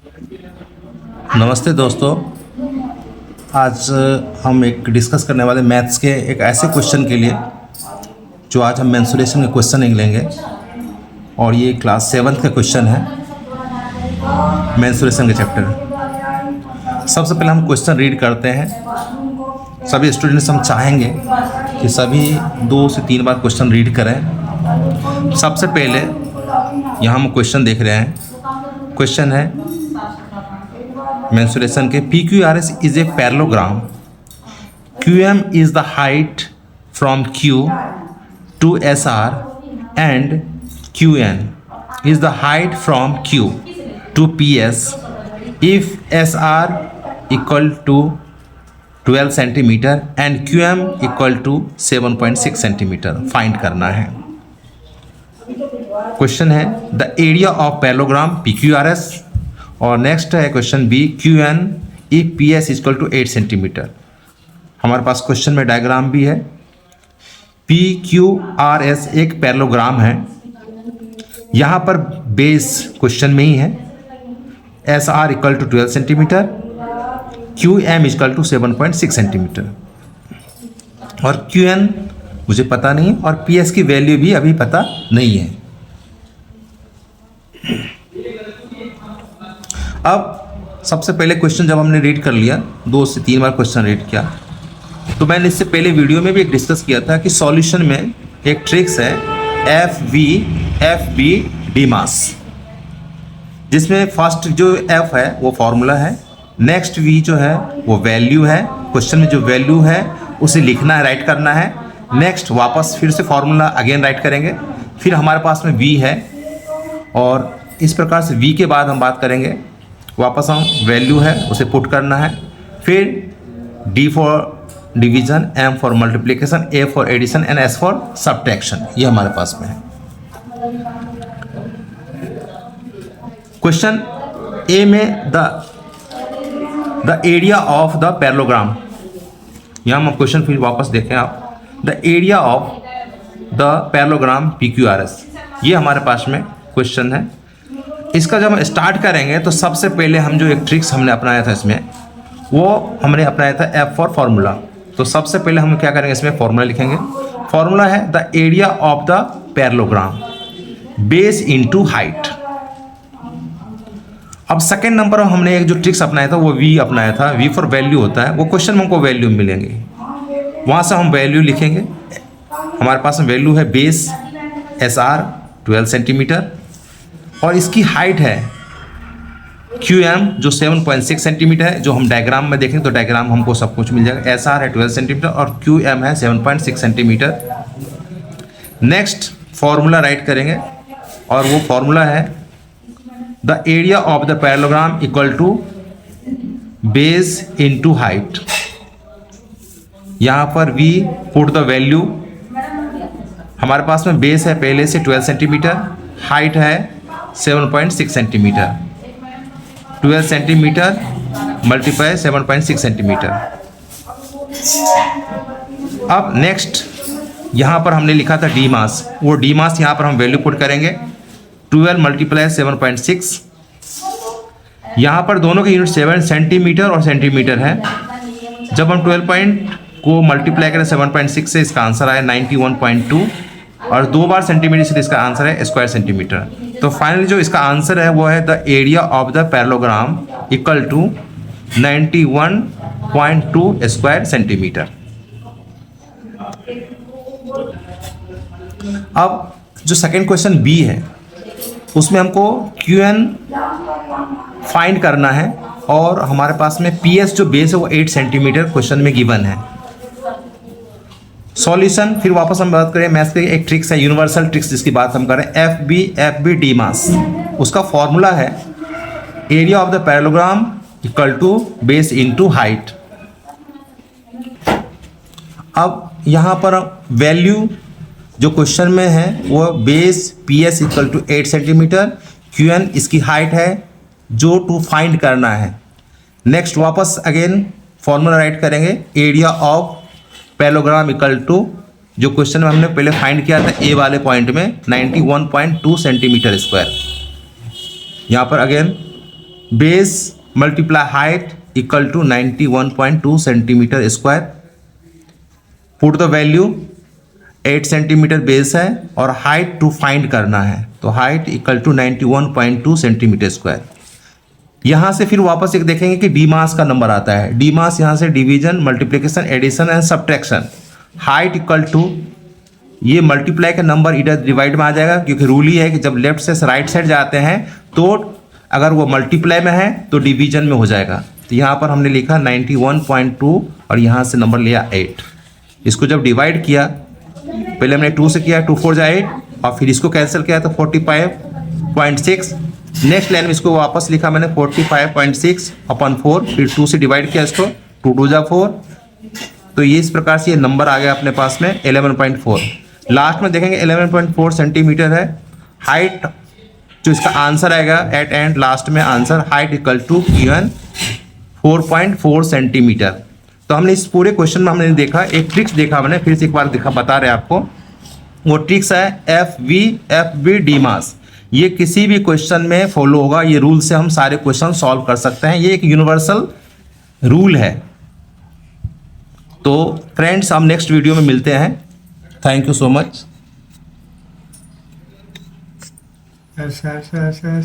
नमस्ते दोस्तों। आज हम एक डिस्कस करने वाले मैथ्स के एक ऐसे क्वेश्चन के लिए जो आज हम मेंसुरेशन के क्वेश्चन लेंगे और ये क्लास 7th का क्वेश्चन है मेंसुरेशन के चैप्टर। सबसे पहले हम क्वेश्चन रीड करते हैं। सभी स्टूडेंट्स हम चाहेंगे कि सभी 2 से 3 बार क्वेश्चन रीड करें। सबसे पहले यहाँ हम क्वेश्चन देख रहे हैं। क्वेश्चन है मेंसुरेशन के PQRS is a parallelogram. QM is the height from Q to SR and QN is the height from Q to PS. If SR equal to 12 centimeter and QM equal to 7.6 centimeter find करना है। Question है the area of parallelogram PQRS और next है question B QN if PS equal to 8 centimetre. हमारे पास question में diagram भी है। PQRS एक पैरेललोग्राम है। यहाँ पर बेस क्वेश्चन में ही है। SR equal to 12 centimetre, QM equal to 7.6 centimetre और QN मुझे पता नहीं और PS की वैल्यू भी अभी पता नहीं है। अब सबसे पहले क्वेश्चन जब हमने रीड कर लिया, 2 से 3 बार क्वेश्चन रीड किया, तो मैंने इससे पहले वीडियो में भी एक डिस्कस किया था कि सॉल्यूशन में एक ट्रिक्स है FV DMAS, जिसमें फर्स्ट जो F है वो फॉर्मूला है, नेक्स्ट V जो है वो वैल्यू है। क्वेश्चन में जो वैल्यू है उसे लिखना है, राइट करना है। नेक्स्ट वापस फिर से फॉर्मूला अगेन राइट करेंगे। फिर हमारे पास में V है और इस प्रकार से V के बाद हम बात करेंगे, वापस हम वैल्यू है उसे पुट करना है। फिर D for division, M for multiplication, A for addition and S for subtraction. ये हमारे पास में है। क्वेश्चन ए में the area of the parallelogram, यहाँ हम क्वेश्चन फिर वापस देखें आप। The area of the parallelogram PQRS, ये हमारे पास में क्वेश्चन है। इसका जब हम स्टार्ट करेंगे तो सबसे पहले हम जो एक ट्रिक्स हमने अपनाया था इसमें, वो हमने अपनाया था F फॉर फार्मूला। तो सबसे पहले हम क्या करेंगे, इसमें फार्मूला लिखेंगे। फार्मूला है the area of the parallelogram base into height. अब सेकेंड नंबर हमने एक जो ट्रिक्स अपनाया था वो V अपनाया था। V फॉर वैल्यू होता है, वो क्वेश्चन में हमको वैल्यू मिलेंगे, वहाँ से हम वैल्यू लिखेंगे। हमारे पास में वैल्यू है बेस SR 12 सेंटीमीटर और इसकी हाइट है QM जो 7.6 सेंटीमीटर है। जो हम डायग्राम में देखें तो डायग्राम हमको सब कुछ मिल जाएगा। SR है 12 सेंटीमीटर और QM है 7.6 सेंटीमीटर। नेक्स्ट फॉर्मूला राइट करेंगे और वो फॉर्मूला है the area of the parallelogram equal to base into height. यहाँ पर V पुट द वैल्यू। हमारे पास में बेस है पहले से 12 सेंटीमीटर, हाइट है 7.6 सेंटीमीटर। 12 centimetre multiply 7.6 centimetre. अब नेक्स्ट यहाँ पर हमने लिखा था DMAS, वो DMAS यहाँ पर हम वैल्यू पुट करेंगे। 12 मल्टीप्लाई 7.6, यहाँ पर दोनों के यूनिट 7 सेंटीमीटर और सेंटीमीटर है। जब हम 12 पॉइंट को मल्टीप्लाई करें 7.6 से, इसका आंसर आया 91.2 और 2 बार सेंटीमीटर से इसका आंसर है स्क्वायर सेंटीमीटर। तो फाइनली जो इसका आंसर है वो है the area of the parallelogram equal to 91.2 square centimetre. अब जो सेकेंड क्वेश्चन बी है उसमें हमको QN फाइंड करना है और हमारे पास में PS जो बेस है वो 8 सेंटीमीटर क्वेश्चन में गिवन है। सॉल्यूशन फिर वापस हम बात करें मैथ्स के एक ट्रिक्स है, यूनिवर्सल ट्रिक्स जिसकी बात हम करें FV DMAS। उसका फॉर्मूला है area of the parallelogram equal to base into height. अब यहाँ पर वैल्यू जो क्वेश्चन में है वो base PS equal to 8 centimetre, QN इसकी हाइट है जो टू फाइंड करना है। नेक्स्ट वापस अगेन फॉर्मूला राइट करेंगे area of parallelogram equal to जो क्वेश्चन में हमने पहले फाइंड किया था ए वाले पॉइंट में 91.2 सेंटीमीटर स्क्वायर। यहाँ पर again base multiply height equal to 91.2 centimetre square. Put the value 8 centimetre base है और हाइट टू फाइंड करना है, तो height equal to 91.2 centimetre square. यहाँ से फिर वापस एक देखेंगे कि डी मास का नंबर आता है। डी मास यहाँ से division, multiplication, addition and subtraction. Height equal to ये मल्टीप्लाई का नंबर इधर डिवाइड में आ जाएगा, क्योंकि रूल ही है कि जब लेफ्ट से राइट साइड जाते हैं तो अगर वो मल्टीप्लाई में है तो डिवीजन में हो जाएगा। तो यहाँ पर हमने लिखा 91.2 और यहाँ से नंबर लिया 8। इसको जब डिवाइड किया, पहले हमने 2 से किया, 2 4 जा 8 और फिर इसको कैंसिल किया तो 45.6। नेक्स्ट लाइन में इसको वापस लिखा मैंने 45.6 अपॉन 4, फिर 2 से डिवाइड किया इसको, 2 2 जा 4। तो ये इस प्रकार से ये नंबर आ गया अपने पास में 11.4। लास्ट में देखेंगे 11.4 सेंटीमीटर है हाइट। जो इसका आंसर आएगा एट एंड लास्ट में answer height equal to given 4.4 centimetre. तो हमने इस पूरे क्वेश्चन में हमने देखा, एक ट्रिक्स देखा मैंने, फिर से एक बार देखा बता रहे आपको। वो ट्रिक्स है एफ बी डी मास। ये किसी भी क्वेश्चन में फॉलो होगा, ये रूल से हम सारे क्वेश्चन सॉल्व कर सकते हैं, ये एक यूनिवर्सल रूल है। तो फ्रेंड्स हम नेक्स्ट वीडियो में मिलते हैं। Thank you so much. अच्छा।